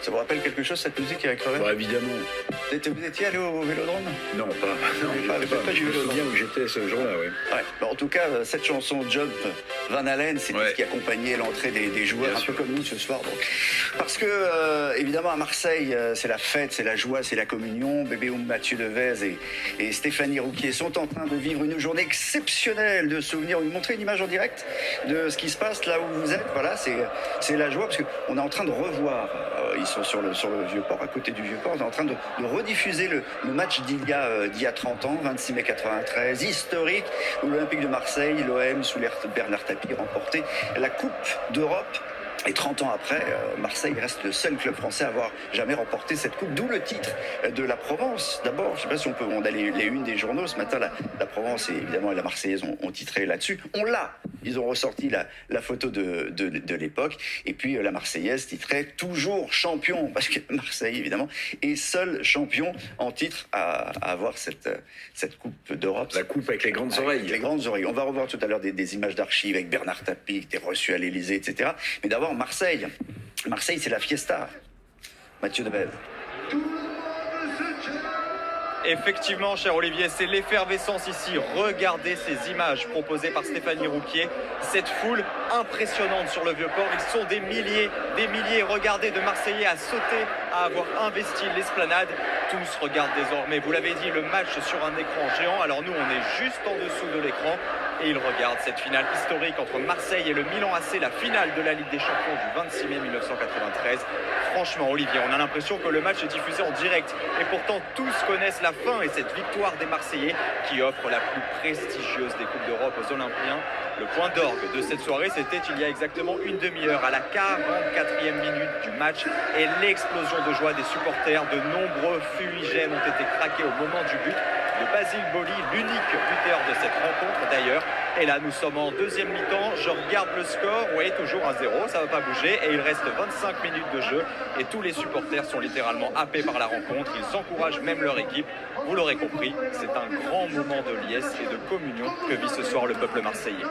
Ça vous rappelle quelque chose, cette musique avec Crevel? Bah, évidemment. Vous étiez allé au Vélodrome? Non, pas. Non, pas je du me Vélodrome. souviens où j'étais ce jour-là, oui. Ouais. Bon, en tout cas, cette chanson Jump Van Halen, c'est ce qui accompagnait l'entrée des joueurs, Bien un sûr. peu comme nous ce soir. Donc. Parce que, évidemment, à Marseille, c'est la fête, c'est la joie, c'est la communion. Bébé Oum, Mathieu Devez et Stéphanie Rouquier sont en train de vivre une journée exceptionnelle de souvenirs. Vous montrez une image en direct de ce qui se passe là où vous êtes. Voilà, c'est la joie, parce qu'on est en train de revoir. Ils sont sur le Vieux-Port, à côté du Vieux-Port. On est en train de rediffuser le match d'il y a 30 ans, 26 mai 93, historique, où l'Olympique de Marseille, l'OM, sous l'ère de Bernard Tapie, remportait la Coupe d'Europe. Et 30 ans après, Marseille reste le seul club français à avoir jamais remporté cette coupe, d'où le titre de la Provence. D'abord, je ne sais pas si on a les unes des journaux ce matin, la Provence et évidemment la Marseillaise ont titré là-dessus. On l'a. Ils ont ressorti la photo de l'époque. Et puis la Marseillaise titrait toujours champion, parce que Marseille, évidemment, est seul champion en titre à avoir cette coupe d'Europe. La coupe avec les grandes oreilles. Les grandes oreilles. On va revoir tout à l'heure des images d'archives avec Bernard Tapie qui était reçu à l'Élysée, etc. Mais d'abord, Marseille. Marseille, c'est la fiesta. Mathieu Devez. Effectivement, cher Olivier, c'est l'effervescence ici. Regardez ces images proposées par Stéphanie Rouquier. Cette foule impressionnante sur le Vieux-Port. Ils sont des milliers, regardez, de Marseillais à sauter, à avoir investi l'esplanade. Tous regardent désormais, vous l'avez dit, le match sur un écran géant. Alors nous, on est juste en dessous de l'écran et ils regardent cette finale historique entre Marseille et le Milan AC, la finale de la Ligue des Champions du 26 mai 1993. Franchement, Olivier, on a l'impression que le match est diffusé en direct et pourtant tous connaissent la fin et cette victoire des Marseillais qui offre la plus prestigieuse des Coupes d'Europe aux Olympiens. Le point d'orgue de cette soirée, c'était il y a exactement une demi-heure, à la 44e minute du match, et l'explosion de joie des supporters. De nombreux fumigènes ont été craqués au moment du but de Basile Boli, l'unique buteur de cette rencontre d'ailleurs. Et là, nous sommes en deuxième mi-temps. Je regarde le score. Oui, toujours 1-0. Ça ne va pas bouger. Et il reste 25 minutes de jeu. Et tous les supporters sont littéralement happés par la rencontre. Ils encouragent même leur équipe. Vous l'aurez compris, c'est un grand moment de liesse et de communion que vit ce soir le peuple marseillais.